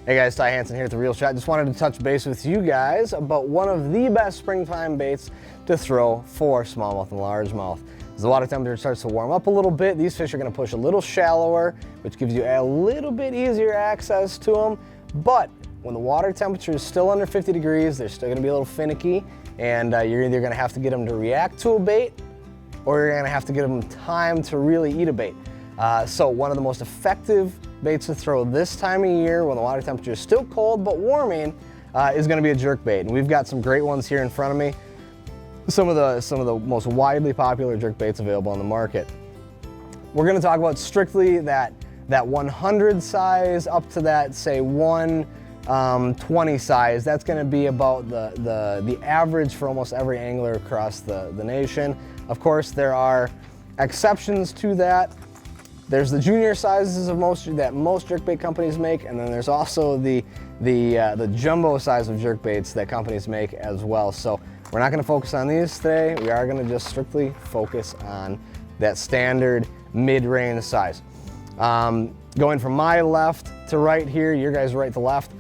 Hey guys, Ty Hanson here at The Real Shot. Just wanted to touch base with you guys about one of the best springtime baits to throw for smallmouth and largemouth. As the water temperature starts to warm up a little bit, these fish are going to push a little shallower, which gives you a little bit easier access to them. But when the water temperature is still under 50 degrees, they're still going to be a little finicky, and you're either going to have to get them to react to a bait, or you're going to have to give them time to really eat a bait. So one of the most effective baits to throw this time of year when the water temperature is still cold but warming is going to be a jerkbait. And we've got some great ones here in front of me. Some of the most widely popular jerkbaits available on the market. We're going to talk about strictly that 100 size up to that, say, 120 size. That's going to be about the average for almost every angler across the nation. Of course, there are exceptions to that. There's the junior sizes of most jerkbait companies make, and then there's also the jumbo size of jerkbaits that companies make as well. So we're not going to focus on these today. We are going to just strictly focus on that standard mid-range size. Going from my left to right here, your guys' right to left,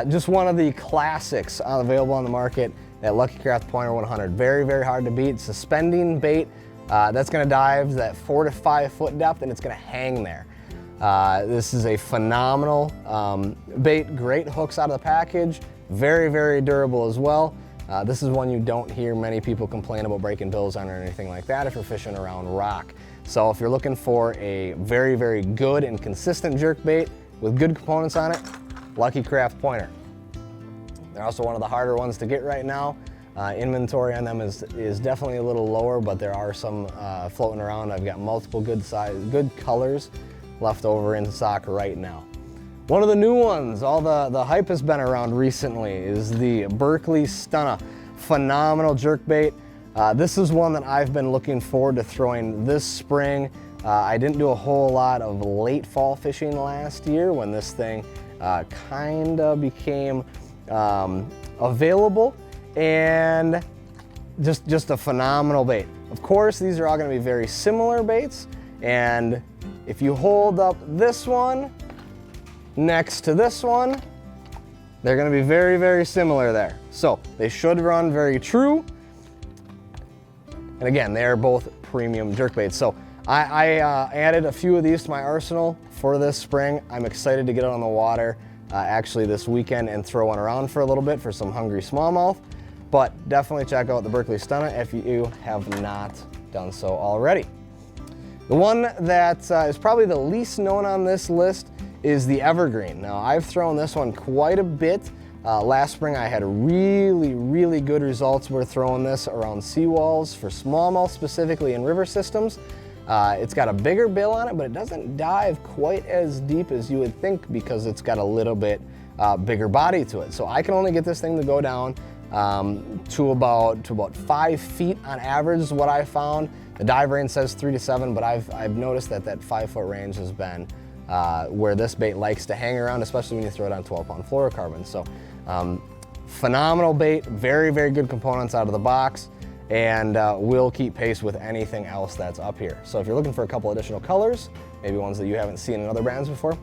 just one of the classics available on the market, that Lucky Craft Pointer 100. Very, very hard to beat. Suspending bait. That's going to dive that 4 to 5 foot depth, and it's going to hang there. This is a phenomenal bait, great hooks out of the package, very, very durable as well. This is one you don't hear many people complain about breaking bills on or anything like that if you're fishing around rock. So if you're looking for a very, very good and consistent jerkbait with good components on it, Lucky Craft Pointer. They're also one of the harder ones to get right now. Inventory on them is definitely a little lower, but there are some floating around. I've got multiple good colors left over in stock right now. One of the new ones, all the hype has been around recently, is the Berkeley Stunna. Phenomenal jerkbait. This is one that I've been looking forward to throwing this spring. I didn't do a whole lot of late fall fishing last year when this thing kind of became available. And just a phenomenal bait. Of course, these are all going to be very similar baits, and if you hold up this one next to this one, they're going to be very, very similar there. So they should run very true, and again, they are both premium jerkbaits. So I added a few of these to my arsenal for this spring. I'm excited to get out on the water actually this weekend and throw one around for a little bit for some hungry smallmouth. But definitely check out the Berkeley Stunna if you have not done so already. The one that is probably the least known on this list is the Evergreen. Now, I've thrown this one quite a bit. Last spring I had really, really good results. We're throwing this around seawalls for smallmouth, specifically in river systems. It's got a bigger bill on it, but it doesn't dive quite as deep as you would think because it's got a little bit bigger body to it. So I can only get this thing to go down to about 5 feet on average is what I found. The dive range says 3 to 7, but I've noticed that 5 foot range has been where this bait likes to hang around, especially when you throw it on 12-pound fluorocarbon. So phenomenal bait, very, very good components out of the box, and will keep pace with anything else that's up here. So if you're looking for a couple additional colors, maybe ones that you haven't seen in other brands before,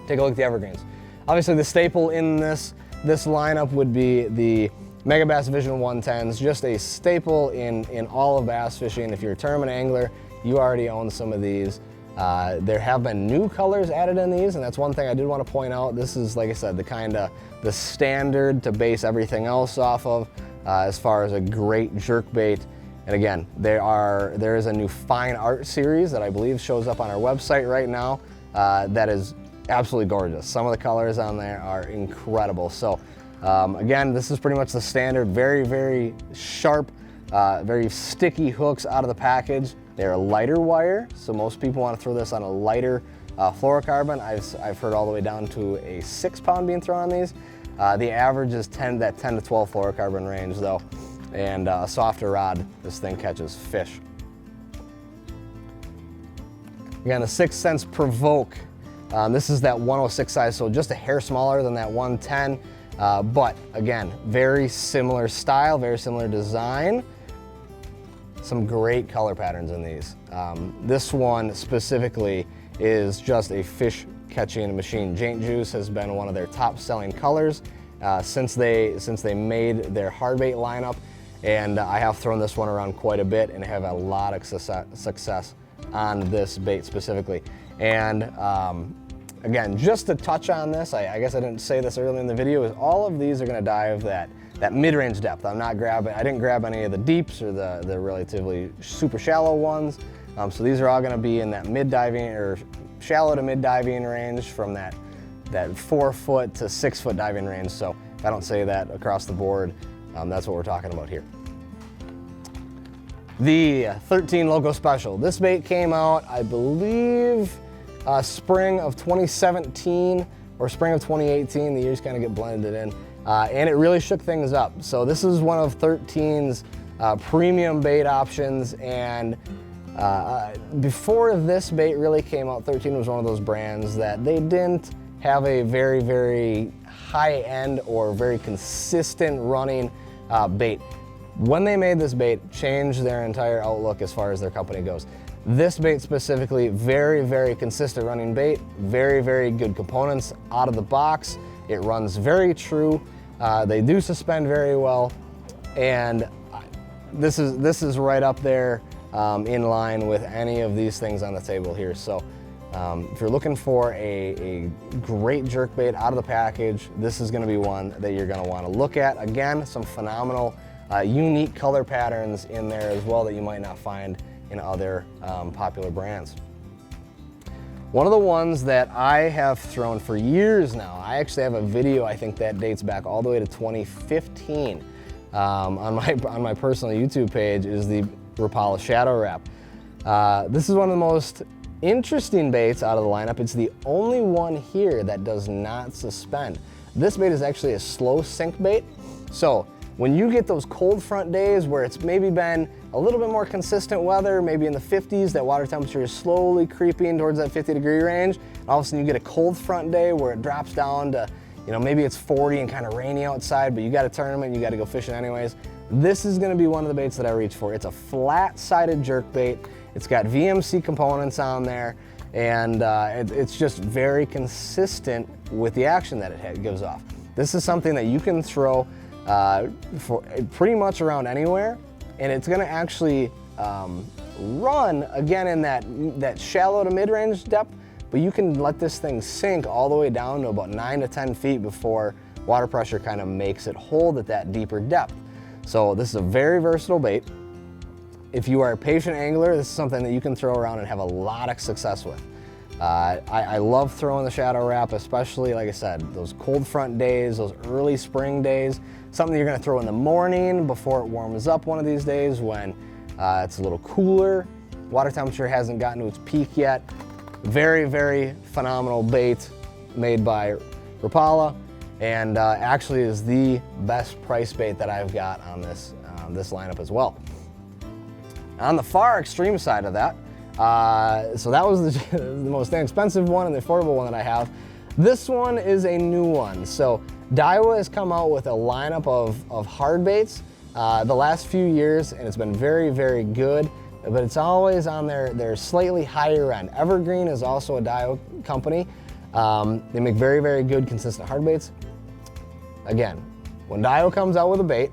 take a look at the Evergreens. Obviously the staple in this lineup would be the Mega Bass Vision 110s, just a staple in all of bass fishing. If you're a tournament angler, you already own some of these. There have been new colors added in these, and that's one thing I did want to point out. This is, like I said, the standard to base everything else off of as far as a great jerkbait. And again, there is a new fine art series that I believe shows up on our website right now that is absolutely gorgeous. Some of the colors on there are incredible. So again, this is pretty much the standard, very, very sharp, very sticky hooks out of the package. They're a lighter wire, so most people want to throw this on a lighter fluorocarbon. I've heard all the way down to a 6-pound being thrown on these. The average is 10 to 12 fluorocarbon range though, and a softer rod, this thing catches fish. Again, the 6 Sense Provoke. This is that 106 size, so just a hair smaller than that 110. But again, very similar style, very similar design. Some great color patterns in these. This one specifically is just a fish catching machine. Jaint Juice has been one of their top selling colors since they made their hard bait lineup, and I have thrown this one around quite a bit and have a lot of success on this bait specifically. And again, just to touch on this, I guess I didn't say this earlier in the video, is all of these are going to dive that mid-range depth. I didn't grab any of the deeps or the relatively super shallow ones. So these are all going to be in that mid-diving or shallow to mid-diving range, from that 4 foot to 6 foot diving range. So if I don't say that across the board, that's what we're talking about here. The 13 Loco Special. This bait came out, I believe, spring of 2017 or spring of 2018. The years kind of get blended in. And it really shook things up. So this is one of 13's premium bait options, and before this bait really came out, 13 was one of those brands that they didn't have a very, very high-end or very consistent running bait. When they made this bait, changed their entire outlook as far as their company goes. This bait specifically, very, very consistent running bait, very, very good components out of the box. It runs very true. They do suspend very well, and this is right up there in line with any of these things on the table here. So if you're looking for a great jerkbait out of the package, this is going to be one that you're going to want to look at. Again, some phenomenal unique color patterns in there as well that you might not find in other popular brands. One of the ones that I have thrown for years now, I actually have a video, I think that dates back all the way to 2015 on my personal YouTube page, is the Rapala Shadow Wrap. This is one of the most interesting baits out of the lineup. It's the only one here that does not suspend. This bait is actually a slow sink bait. So when you get those cold front days where it's maybe been a little bit more consistent weather, maybe in the 50s, that water temperature is slowly creeping towards that 50-degree range, and all of a sudden you get a cold front day where it drops down to, you know, maybe it's 40 and kind of rainy outside, but you got a tournament, you got to go fishing anyways. This is going to be one of the baits that I reach for. It's a flat-sided jerk bait. It's got VMC components on there, and it's just very consistent with the action that it gives off. This is something that you can throw for pretty much around anywhere, and it's going to actually run again in that shallow to mid-range depth, but you can let this thing sink all the way down to about 9 to 10 feet before water pressure kind of makes it hold at that deeper depth. So this is a very versatile bait. If you are a patient angler, this is something that you can throw around and have a lot of success with. I love throwing the Shadow Wrap, especially, like I said, those cold front days, those early spring days. Something you're going to throw in the morning before it warms up one of these days when it's a little cooler. Water temperature hasn't gotten to its peak yet. Very, very phenomenal bait made by Rapala, and actually is the best price bait that I've got on this lineup as well. On the far extreme side of that, so that was the most inexpensive one and the affordable one that I have. This one is a new one. So Diwa has come out with a lineup of hard baits the last few years, and it's been very, very good, but it's always on their slightly higher end. Evergreen is also a Diwa company. They make very, very good, consistent hard baits. Again, when Diwa comes out with a bait,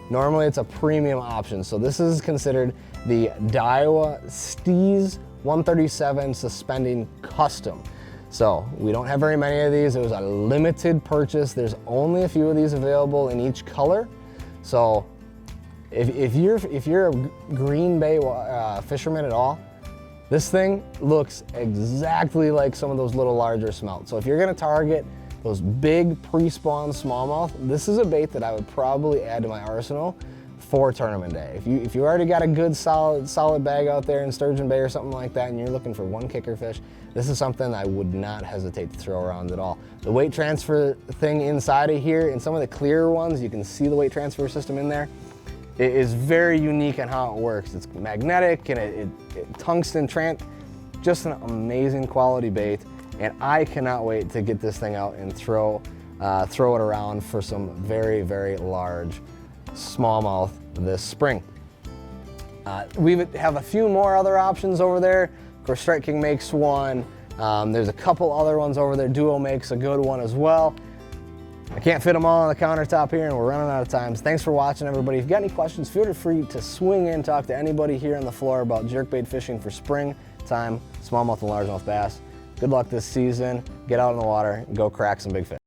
normally it's a premium option. So this is considered the Diwa Steez 137 Suspending Custom. So we don't have very many of these. It was a limited purchase. There's only a few of these available in each color. So if you're a Green Bay fisherman at all, this thing looks exactly like some of those little larger smelts. So if you're gonna target those big pre-spawn smallmouth, this is a bait that I would probably add to my arsenal for tournament day. If you already got a good solid bag out there in Sturgeon Bay or something like that, and you're looking for one kicker fish, this is something I would not hesitate to throw around at all. The weight transfer thing inside of here, in some of the clearer ones, you can see the weight transfer system in there. It is very unique on how it works. It's magnetic and it tungsten just an amazing quality bait, and I cannot wait to get this thing out and throw it around for some very, very large smallmouth this spring. We have a few more other options over there. Of course, Strike King makes one. There's a couple other ones over there. Duo makes a good one as well. I can't fit them all on the countertop here, and we're running out of time. So thanks for watching, everybody. If you've got any questions, feel free to swing in, talk to anybody here on the floor about jerkbait fishing for spring time, smallmouth and largemouth bass. Good luck this season. Get out in the water and go crack some big fish.